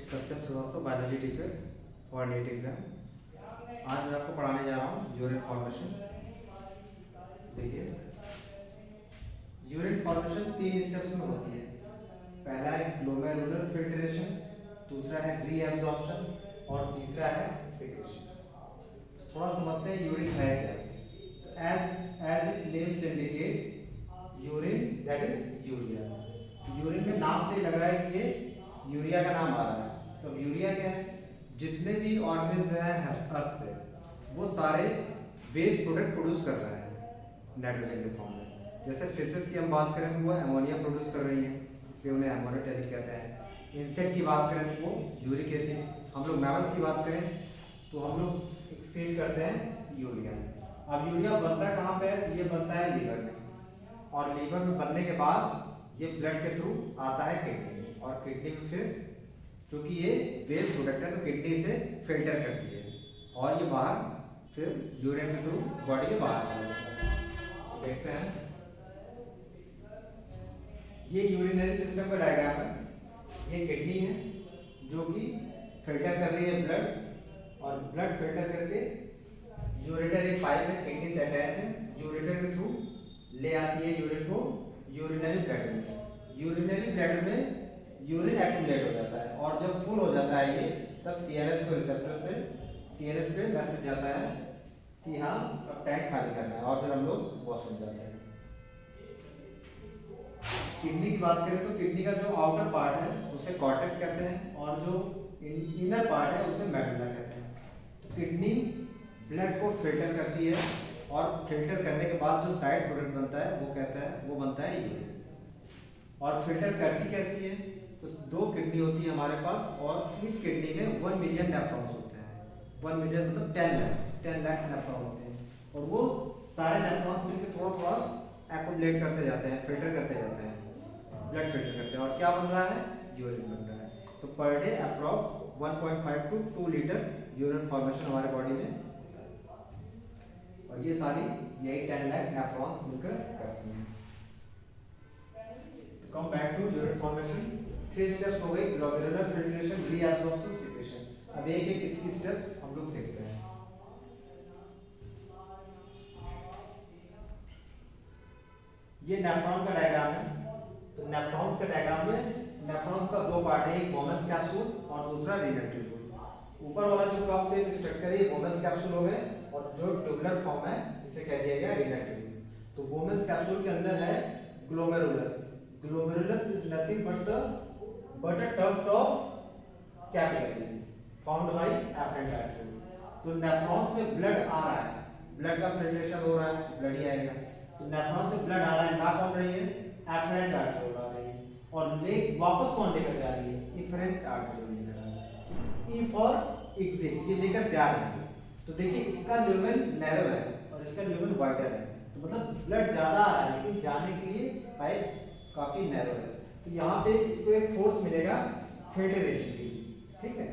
Satyam Srivastava, biology teacher for NEET exam. आज मैं आपको पढ़ाने जा रहा हूँ यूरिन फॉर्मेशन। देखिए, यूरिन फॉर्मेशन 3 स्टेप्स में होती है। पहला है ग्लोमेरुलर फिल्ट्रेशन, दूसरा है रीएब्जॉर्प्शन और तीसरा है सेक्रेशन। थोड़ा समझते हैं यूरिन है क्या। तो as it names indicate, urine that is urea. Urine में नाम से ही लग रहा है कि ये यूरिया का नाम आ रहा है। तो यूरिया क्या है? जितने भी ऑर्गेनिज्म हैं अर्थ पे, वो सारे वेस्ट प्रोडक्ट प्रोड्यूस कर रहे हैं नाइट्रोजन के फॉर्म में। जैसे फिशेस की हम बात करें तो वो अमोनिया प्रोड्यूस कर रही हैं, इसलिए उन्हें अमोनियोटेरिक कहते हैं। इंसेक्ट की बात करें तो वो यूरिक एसिड। हम लोग मैमल्स की बात करें तो हम लोग एक्सक्रीट करते हैं यूरिया। अब यूरिया बनता कहाँ पे है? तो ये बनता है लीवर में, और लीवर में बनने के बाद ये ब्लड के थ्रू आता है किडनी में, और किडनी में फिर क्योंकि ये वेस्ट प्रोडक्ट है तो किडनी से फिल्टर करती है और ये बाहर फिर यूरिन के थ्रू बॉडी के बाहर जाता है। देखते हैं, ये यूरिनरी सिस्टम का डायग्राम है। ये किडनी है जो कि फिल्टर कर रही है ब्लड, और ब्लड फिल्टर करके यूरेटर एक पाइप है किडनी से अटैच है, यूरेटर के थ्रू ले आती है यूरिन को यूरिनरी ब्लैडर में। यूरिनरी ब्लैडर में यूरिन एक्यूमुलेट हो जाता है, और जब फुल हो जाता है ये, तब सीएनएस को रिसेप्टर्स पे सीएनएस पे मैसेज जाता है कि हाँ अब टैंक खाली करना है, और फिर हम लोग वॉशरूम जाते हैं। किडनी की बात करें तो किडनी का जो आउटर पार्ट है उसे कॉर्टेक्स कहते हैं, और जो इनर पार्ट है उसे मेडुला कहते हैं। तो किडनी ब्लड को फिल्टर करती है, और फिल्टर करने के बाद जो साइड प्रोडक्ट बनता है वो बनता है यूरिन। और फिल्टर करती कैसी है? तो 2 किडनी होती है हमारे पास, और ईच किडनी में 1 मिलियन नेफ्रॉन्स होते हैं। 1 मिलियन मतलब 10 लाख नेफ्रॉन होते हैं, और वो सारे नेफ्रॉन्स मिलकर थोड़ा थोड़ा एक्युमुलेट करते जाते हैं, फिल्टर करते जाते हैं, ब्लड फिल्टर करते हैं, और क्या बन रहा है? यूरिन बन रहा है। तो per day approx 1.5 to 2 litre urine formation हमारे बॉडी में, और ये सारी यही 10 लाख नेफ्रॉन्स मिलकर करती हैं। तो come back to urine formation. 3 steps हो गए, ग्लोमेरुलर फिल्ट्रेशन, रीएब्जॉर्प्शन, सेक्रेशन। अब एक एक इसकी स्टेप हम लोग देखते हैं। ये नेफ्रॉन का डायग्राम है। तो नेफ्रॉन्स के डायग्राम में नेफ्रॉन्स का 2 पार्ट है, एक बोमेन्स कैप्सूल और दूसरा रीनल ट्यूब्यूल। ऊपर वाला जो कप से स्ट्रक्चर है ये बोमेन्स कैप्सूल हो गए, और जो ट्यूबुलर फॉर्म है इसे कह दिया गया रीनल ट्यूब्यूल। तो बोमेन्स कैप्सूल के अंदर है glomerulus. Glomerulus is nothing but a tuft of capillaries formed by afferent artery। तो नेफ्रॉन्स में ब्लड आ रहा है, ब्लड का फिल्ट्रेशन हो रहा है तो ब्लड ही आएगा। तो नेफ्रॉन से ब्लड आ रहा है, ना कौन रही है? एफरेंट आर्टरी आ रही है, और ले वापस कौन लेकर जा रही है? इफरेंट आर्टरी लेकर आ रही है। ई फॉर एग्जिट, ये लेकर जा रही है। तो देखिए इसका ल्यूमेन नैरो है और इसका ल्यूमेन वाइडर है, तो मतलब ब्लड ज्यादा आ रहा है लेकिन जाने के लिए पाइप काफी नैरो है। तो यहाँ पे इसको एक फोर्स मिलेगा फिल्ट्रेशन की, ठीक है।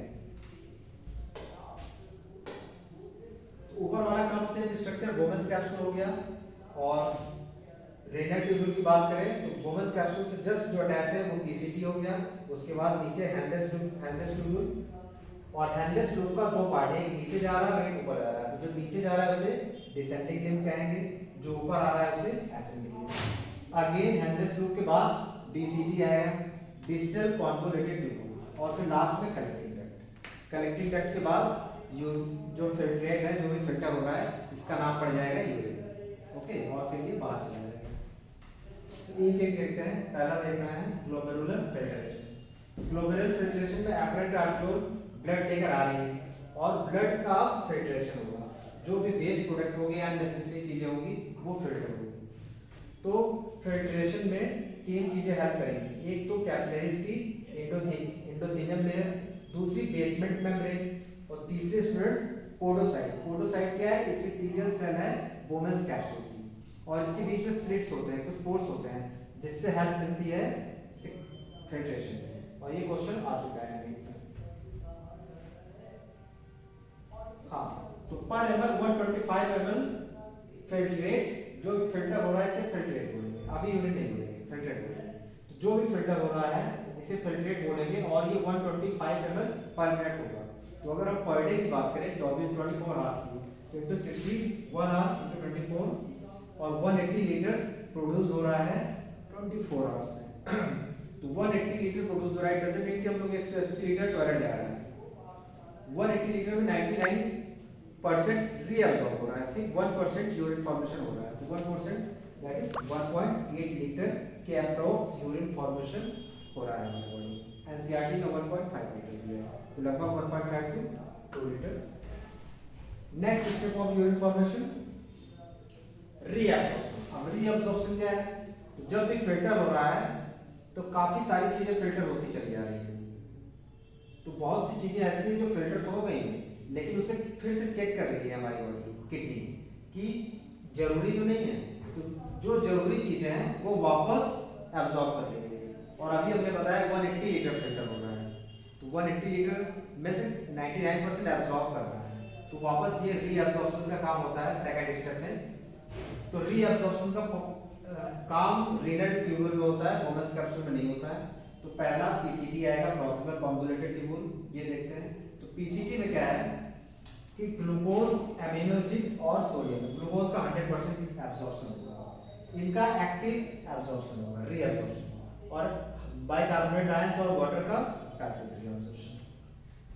तो ऊपर वाला कप से स्ट्रक्चर बोमेन्स कैप्सूल हो गया, और रेनल ट्यूब्यूल की बात करें तो बोमेन्स कैप्सूल से जस्ट जो अटैच है वो पीसीटी हो गया। उसके बाद नीचे हैंडलेस ट्यूब्यूल, और हैंडलेस ट्यूब का 2 पार्ट है, एक नीचे जा रहा है एक ऊपर आ रहा है। तो जो नीचे जा रहा है उसे डिसेंडिंग लिम्ब कहेंगे, जो ऊपर आ रहा है उसे ascending limb. Again handless tube के बाद डीसीटी आएगा, डिस्टल कॉन्वोल्यूटेड ट्यूब्यूल, और फिर लास्ट में कलेक्टिंग डक्ट। कलेक्टिंग डक्ट के बाद जो फिल्ट्रेट है, जो भी फिल्टर हो रहा है, इसका नाम पड़ जाएगा यूरिन, ओके, और फिर ये बाहर चला जाएगा। तो एक एक देखते हैं। पहला देख रहे हैं ग्लोमेरुलर फिल्ट्रेशन। ग्लोमेरुलर फिल्ट्रेशन में एफरेंट आर्टरी ब्लड लेकर आ रही है, और ब्लड का फिल्ट्रेशन होगा, जो भी वेस्ट प्रोडक्ट होगी या अननेसेसरी चीजें होगी वो फिल्टर होगी। तो फिल्ट्रेशन में 3 चीजें हेल्प करेंगी। एक तो कैपिलरीज की एंडोथेलियम लेयर, दूसरी बेसमेंट मेम्ब्रेन, और तीसरे स्टूडेंट्स पोडोसाइट। पोडोसाइट क्या है? एपिथेलियल सेल है बोमेन्स कैप्सूल की, और इसके बीच में स्लिट्स होते हैं, कुछ पोर्स होते हैं, जिससे हेल्प मिलती है फिल्ट्रेशन में। और ये क्वेश्चन आ चुका है। हाँ, तो पर ml 125 ml फिल्ट्रेट, जो फिल्टर हो रहा है इसे फिल्ट्रेट बोलेंगे, अभी यूरिन नहीं बोलेंगे, फिल्ट्रेट बोलेंगे। तो जो भी फिल्टर हो रहा है इसे फिल्ट्रेट बोलेंगे और ये 125 ml पर मिनट होगा। तो अगर हम पर डे की बात करें 24 आवर्स की, तो इंटू 60 1 आवर इंटू 24 और 180 लीटर्स प्रोड्यूस हो रहा है 24 आवर्स में। तो 180 लीटर प्रोड्यूस हो रहा है, डजंट मीन कि हम लोग 180 लीटर टॉयलेट जा रहे हैं। 180 लीटर में 99% रीअब्सॉर्ब हो रहा है, सिर्फ 1% यूरिन फॉर्मेशन हो रहा है। तो 1% दैट इज 1.8 लीटर के अप्रोक्स यूरिन फॉर्मेशन हो रहा है हमारे बॉडी। एनसीईआरटी में 1.5 लीटर दिया है, तो लगभग 1.5 to 2 litre. Next step of urine formation reabsorption. अब रीअब्सॉर्प्शन क्या है? तो जब भी फिल्टर हो रहा है तो काफी सारी चीजें फिल्टर होती चली जा रही है। तो बहुत सी चीजें ऐसी हैं जो फिल्टर तो हो गई हैं, लेकिन उसे फिर से चेक कर रही है हमारी बॉडी किडनी कि जरूरी तो नहीं है। तो जो जरूरी चीजें हैं वो वापस एब्जॉर्ब कर लेंगे। और अभी हमने बताया 180 लीटर फिल्टर हो रहा है, तो 180 लीटर में से 99% एब्जॉर्ब कर रहा है। तो वापस ये रीअब्जॉर्प्शन का काम होता है सेकंड स्टेप में। तो रीअब्जॉर्प्शन का काम रीनल ट्यूब्यूल में होता है, वोमेन्स कैप्सूल में नहीं होता है। तो पहला पीसीटी आएगा, प्रॉक्सिमल कॉन्वोल्यूटेड ट्यूब्यूल, ये देखते हैं। तो पीसीटी में क्या है कि ग्लूकोज, अमीनो एसिड और सोडियम, ग्लूकोज का 100% एब्जॉर्प्शन होगा, इनका एक्टिव एब्जॉर्प्शन होगा, रीअब्जॉर्प्शन, और बाइकार्बोनेट आयंस और वाटर का पैसिव रीअब्जॉर्प्शन।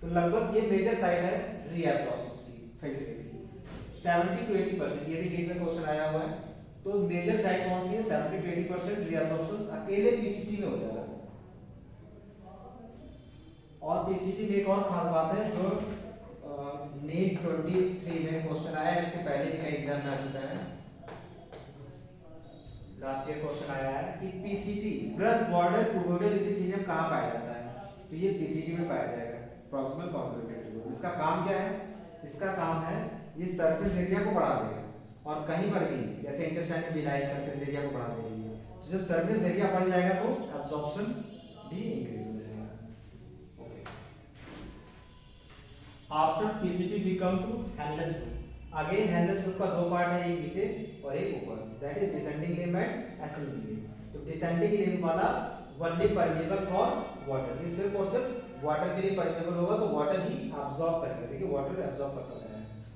तो लगभग ये मेजर साइड है रीअब्जॉर्प्शन की, फिल्ट्रेट की। 70 to 80%, ये भी नीट में क्वेश्चन आया हुआ है। तो मेजर साइड कौन सी है? 70 to 80% रीअब्जॉर्प्शन अकेले पीसीटी में हो जाएगा। और पीसीटी में एक और खास बात है जो नीट 23 में क्वेश्चन आया है, इसके पहले भी कई एग्जाम में आ चुका है, लास्ट ईयर क्वेश्चन आया है कि PCT brush border cuboidal epithelium कहां पाया जाता है? तो ये पीसीटी में पाया जाएगा, प्रॉक्सिमल कॉन्वोल्यूटेड ट्यूब्यूल। इसका काम क्या है? इसका काम है ये सरफेस एरिया को बढ़ा देगा, और कहीं पर भी जैसे इंटेस्टाइन में बिलाई सरफेस एरिया को बढ़ा देगी। तो जब सरफेस एरिया बढ़ जाएगा तो एब्जॉर्प्शन भी इंक्रीज हो जाएगा। After PCT we come to Henle's loop. Again Henle's loop का दो पार्ट है, एक नीचे और एक ऊपर, that is descending limb and ascending limb. तो डिसेंडिंग लिम्ब वाला ओनली परमेबल फॉर वाटर, ये सिर्फ और सिर्फ वाटर के लिए परमेबल होगा, तो वाटर ही एब्जॉर्ब करेगा। देखिए वाटर एब्जॉर्ब करता है,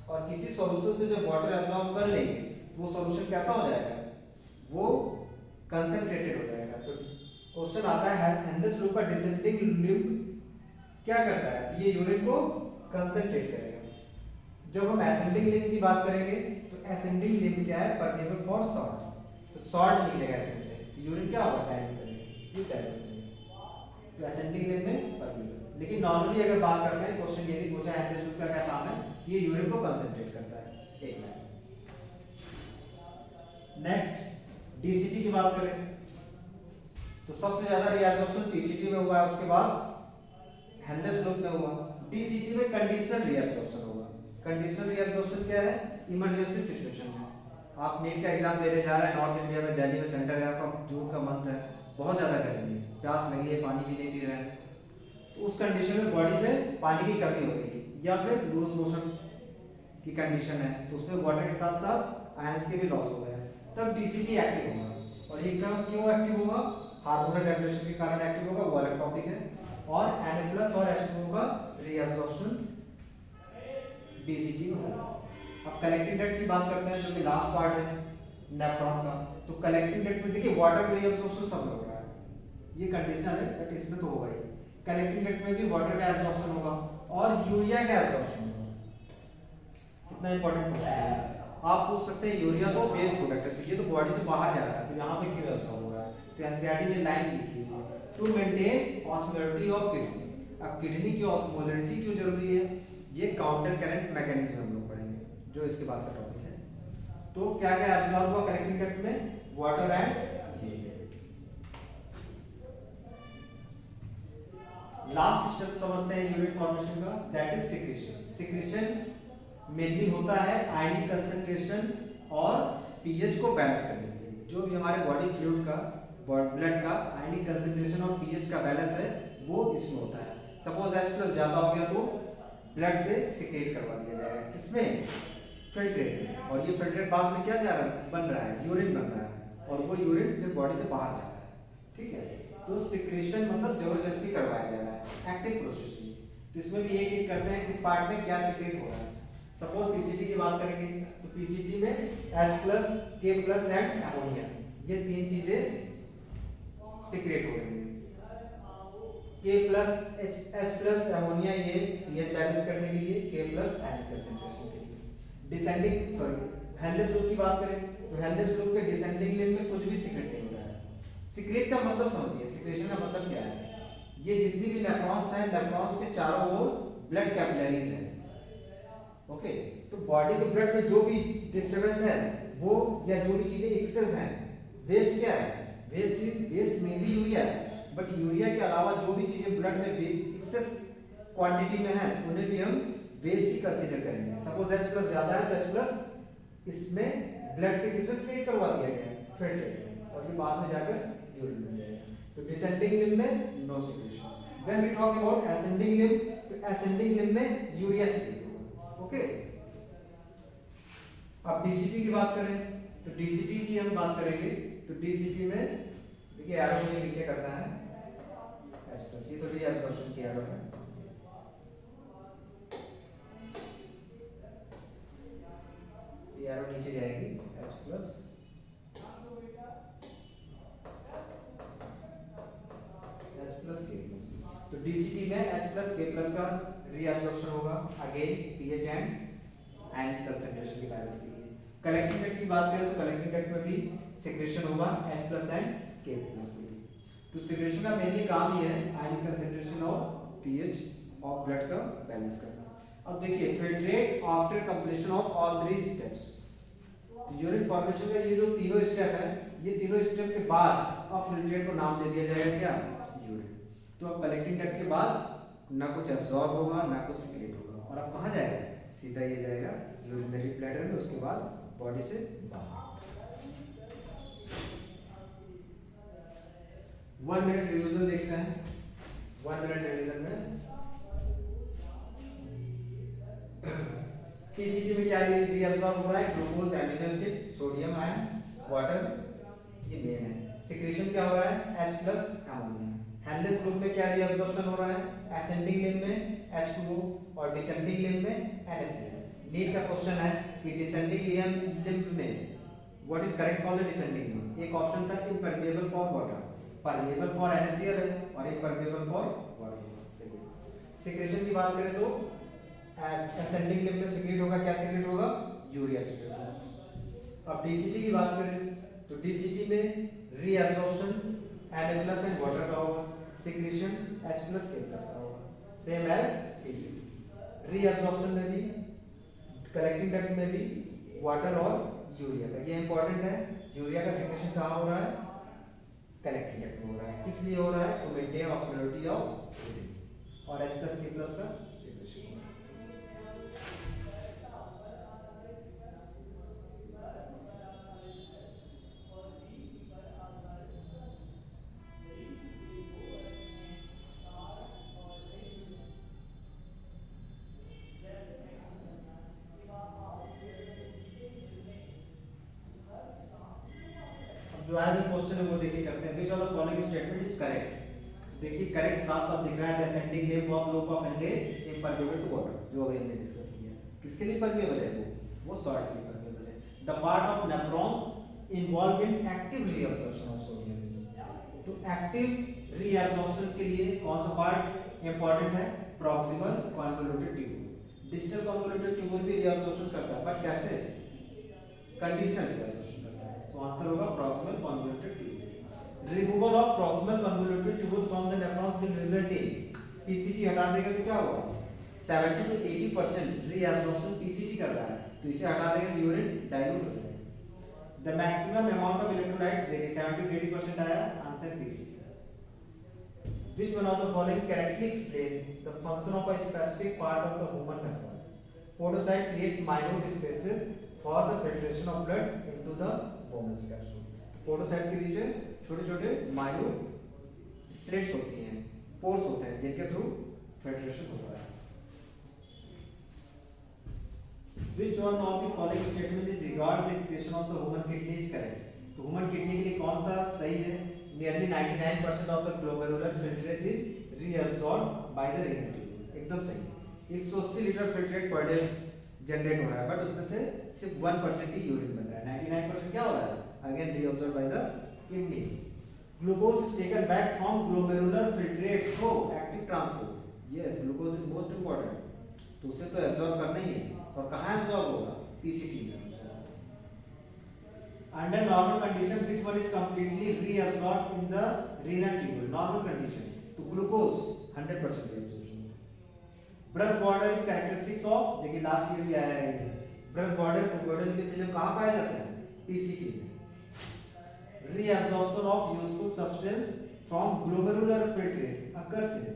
और किसी सॉल्यूशन से जब वाटर एब्जॉर्ब कर लेंगे वो सॉल्यूशन कैसा हो जाएगा? वो कंसंट्रेटेड हो जाएगा। तो क्वेश्चन आता है हैंडलेस लूप का डिसेंडिंग लिम्ब क्या करता है? तो ये यूरिन को कंसंट्रेट करेगा। जब हम एसेंडिंग लिम्ब की बात करेंगे तो एसेंडिंग लिम्ब क्या है? परमेबल फॉर सॉल्ट, तो सॉल्ट निकलेगा इसमें से, यूरिन क्या होगा? डाइल्यूट करेगा, ये डाइल्यूट करेगा। तो एसेंडिंग लिम्ब में परमेबल। लेकिन नॉर्मली अगर बात करते हैं, क्वेश्चन ये भी पूछा है हैंडलेस लूप का क्या काम है, ये यूरिन को कंसंट्रेट करता है। एक लाइन। नेक्स्ट डीसीटी की बात करें तो सबसे ज्यादा रीअब्जॉर्प्शन पीसीटी में हुआ है, उसके बाद हैंडलेस लूप में हुआ। डीसीटी में कंडीशनल रीअब्जॉर्प्शन होगा। कंडीशनल रीअब्जॉर्प्शन क्या है? इमरजेंसी सिचुएशन में आप नीट का एग्जाम देने जा रहे हैं, नॉर्थ इंडिया में दिल्ली में सेंटर है आपका, जून का मंथ है, बहुत ज्यादा गर्मी है, प्यास लगी है, पानी भी नहीं पी रहे हैं, तो उस कंडीशन में बॉडी में पानी की कमी हो गई, या फिर लूज मोशन की कंडीशन है, तो उसमें वाटर के साथ साथ आयंस के भी लॉस हो गए, तब डीसीटी एक्टिव होगा। और ये क्यों एक्टिव होगा? हार्मोनल रेगुलेशन के कारण एक्टिव होगा, वो अलग टॉपिक है। और Na+ और H2O का रीअब्जॉर्प्शन डीसीटी में होगा। अब कलेक्टिंग डक्ट की बात करते हैं, जो कि लास्ट पार्ट है नेफ्रॉन का। तो कलेक्टिंग डक्ट में देखिए वाटर रीअब्जॉर्प्शन सब हो रहा है, ये कंडीशनल है, बट इसमें तो होगा ही। कलेक्टिंग डक्ट में भी वाटर का एब्जॉर्प्शन होगा और यूरिया का एब्जॉर्प्शन होगा। कितना इंपॉर्टेंट क्वेश्चन है। आप पूछ सकते हैं यूरिया तो वेस्ट प्रोडक्ट है, तो ये तो बॉडी से बाहर जा रहा है, तो यहाँ पे क्यों एब्जॉर्ब हो रहा है? तो एनसीईआरटी में लाइन लिखी है to maintain osmolarity of kidney. अब किडनी की ऑस्मोलरिटी क्यों जरूरी है? ये काउंटर करंट मैकेनिज्म हम लोग पढ़ेंगे, जो इसके बाद का टॉपिक है। तो क्या क्या एब्जॉर्ब हुआ कलेक्टिंग डक्ट में? वाटर एंड लास्ट स्टेप समझते हैं यूरिन फॉर्मेशन का, that is secretion. Secretion mainly होता है आयनिक कंसंट्रेशन और पीएच को बैलेंस करने के लिए। जो भी हमारे बॉडी फ्लूइड का, ब्लड का आयनिक कंसंट्रेशन और पीएच का बैलेंस है वो इसमें होता है। सपोज H+ ज्यादा हो गया तो ब्लड से सिक्रेट करवा दिया जाएगा, किसमें? फिल्ट्रेट में। और ये फिल्ट्रेट बाद में क्या बन रहा है? यूरिन बन रहा है, और वो यूरिन फिर बॉडी से बाहर जाता है, ठीक है। तो सिक्रेशन मतलब जबरदस्ती करवाया जा रहा है, एक्टिव प्रोसेस है। तो इसमें भी एक एक करते हैं किस पार्ट में क्या सिक्रेट हो रहा है। सपोज पीसीटी की बात करेंगे तो पीसीटी में H plus K plus and ammonia, ये तीन चीजें सिक्रेट हो रही है। K plus H plus ammonia ये pH बैलेंस करने के लिए, K प्लस आयन कंसंट्रेशन के लिए। डिसेंडिंग हेनरीज लूप की बात करें तो हेनरीज लूप के डिसेंडिंग लिंब में कुछ भी सिक्रेट नहीं हो रहा है। सिक्रेट का मतलब समझिए, सिक्रेशन का मतलब क्या है। ये जितनी भी नेफ्रॉन्स हैं, नेफ्रॉन्स के चारों ओर ब्लड कैपिलरीज हैं। ओके, तो बॉडी के ब्लड में जो भी डिस्टरबेंस है वो, या जो भी चीजें एक्सेस हैं, वेस्ट क्या है, वेस्ट में भी यूरिया है, बट यूरिया के अलावा जो भी चीजें ब्लड में एक्सेस क्वांटिटी में है उन्हें भी हम वेस्ट ही कंसीडर करेंगे। सपोज H प्लस ज्यादा है तो H प्लस इसमें ब्लड से किसमें स्प्लिट करवा दिया गया है, फिल्ट्रेट में, और ये बाद में जाकर यूरिन में जाएगा। तो डिसेंडिंग लिम्ब में no secretion. When we talk about ascending limb, तो असेंडिंग लिम्ब में यूरिया सिक्रेट होगा। ओके, अब डीसीटी की बात करें तो डीसीटी की हम बात करेंगे तो डीसीटी में देखिए एरो मुझे नीचे करना है H प्लस, ये तो रीअब्जॉर्प्शन की एरो है। ये एरो नीचे जाएगी H प्लस K प्लस। तो डीसीटी में H प्लस K प्लस का रीअब्जॉर्प्शन होगा, again pH and ion concentration की बैलेंस के लिए। कलेक्टिंग डक्ट की बात करें तो कलेक्टिंग डक्ट में भी सिक्रेशन होगा H plus and K plus के लिए। तो सिक्रेशन का मेनली काम ये है आयन कंसंट्रेशन और पीएच ऑफ ब्लड का बैलेंस करना। अब देखिए filtrate after completion of all three steps. तो यूरिन फॉर्मेशन का ये जो तीनों स्टेप है, ये तीनों स्टेप के बाद अब फिल्ट्रेट को नाम दे दिया जाएगा क्या, यूरिन। तो अब कलेक्टिंग डक्ट के बाद ना कुछ एब्जॉर्ब होगा ना कुछ सिक्रेट होगा, और अब कहाँ जाएगा, सीधा ये जाएगा यूरिनरी ब्लैडर में, उसके बाद बॉडी से बाहर। 1 मिनट रिवीजन देखते हैं। 1 मिनट रिवीजन में पीसीटी में क्या रीअब्सॉर्ब हो रहा है, glucose, amino acid, sodium ion, water, ये मेन है। सिक्रेशन क्या हो रहा है, H plus ammonia. Henrys group में क्या रीअब्सॉर्प्शन हो रहा है, असेंडिंग लिम्ब में H2O और डिसेंडिंग लिम्ब में NaCl। नीट का क्वेश्चन है कि डिसेंडिंग लिम्ब में what is correct for the descending limb. एक ऑप्शन था impermeable for water, permeable for NaCl है, और इम्परमेबल फॉर वाटर। सिक्रेशन की बात करें तो असेंडिंग लिम्ब में सिक्रेट होगा, क्या सिक्रेट होगा, यूरिया सिक्रेट होगा। अब डीसीटी की बात करें तो डीसीटी में reabsorption Na plus and water का होगा, secretion H plus K plus का होगा, सेम एज पीसीटी। रीअब्सॉर्प्शन में भी, कलेक्टिंग डक्ट में भी वाटर और यूरिया का, ये इंपॉर्टेंट है। यूरिया का सिक्रेशन कहाँ हो रहा है, कलेक्टिंग डक्ट में हो रहा है। किस लिए हो रहा है, to maintain osmolarity of urine, और H प्लस K प्लस का सिक्रेशन हो रहा है। जो आगे क्वेश्चन है वो देखिए करते हैं। Which of the following statement is correct. देखिए करेक्ट साफ साफ दिख रहा है, ascending limb of loop of Henle's impermeable to water, जो अभी हमने डिस्कस किया। किसके लिए परमेबल है, वो सॉल्ट के लिए परमेबल है। The part of nephrons involve in active reabsorption of sodium. तो एक्टिव रीअब्सॉर्प्शन के लिए कौन सा पार्ट इंपॉर्टेंट है, proximal convoluted tubule. Distal convoluted tubule भी रीअब्सॉर्प्शन करता है, बट कैसे, कंडीशनल रीअब्सॉर्प्शन। तो आंसर होगा proximal convoluted tubule. Removal of proximal convoluted tubule from the nephrons will result in, PCT हटा देंगे तो क्या होगा, 70 to 80% रीअब्सॉर्प्शन पीसीटी कर रहा है, तो इसे हटा देंगे तो यूरिन डाइल्यूट हो जाएगा। The maximum amount of electrolytes देखिए 70 to 80% आया, answer PCT. Which one of the following correctly explain the function of a specific part of the human nephron? Podocyte creates minute spaces for the filtration of blood into the Bowman's capsule. Podocytes के नीचे छोटे-छोटे minute slits होती हैं, pores होते हैं जिनके through filtration होता है। Which one of the following statements is regard the excretion of the human kidney is correct? तो ह्यूमन किडनी के लिए कौन सा सही है, nearly 99% of the glomerular filtrate is reabsorbed by the renal tubule. एकदम सही। 180 litre filtrate per day generate हो रहा है, बट उसमें से सिर्फ 1% ही यूरिन बन रहा है, 99% क्या हो रहा है, again reabsorbed by the kidney. Glucose is taken back from glomerular filtrate through active transport. Yes, glucose is most important, तो उसे तो एब्जॉर्ब करना ही है, और कहाँ एब्जॉर्ब होगा, पीसीटी में। Under normal condition, which one is completely reabsorbed in the renal tubule? Normal condition, तो glucose 100% reabsorption। Brush border is characteristics of, देखिए लास्ट ईयर भी आया है, brush border tubular epithelium कहाँ पाया जाता है, PCT में। Reabsorption of useful substance from glomerular filtrate occurs in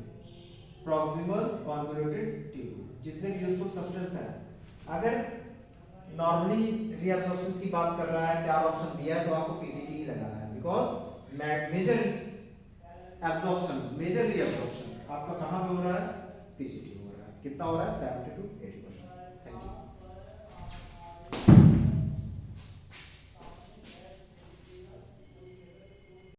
proximal convoluted tubule। जितने भी useful substance हैं, अगर नॉर्मली रीअब्सॉर्प्शन की बात कर रहा है, 4 ऑप्शन दिया है, तो आपको पीसीटी ही लगाना है, because major absorption, major reabsorption आपका कहां पे हो रहा है, पीसीटी हो रहा है। कितना हो रहा है, 70 to 80%।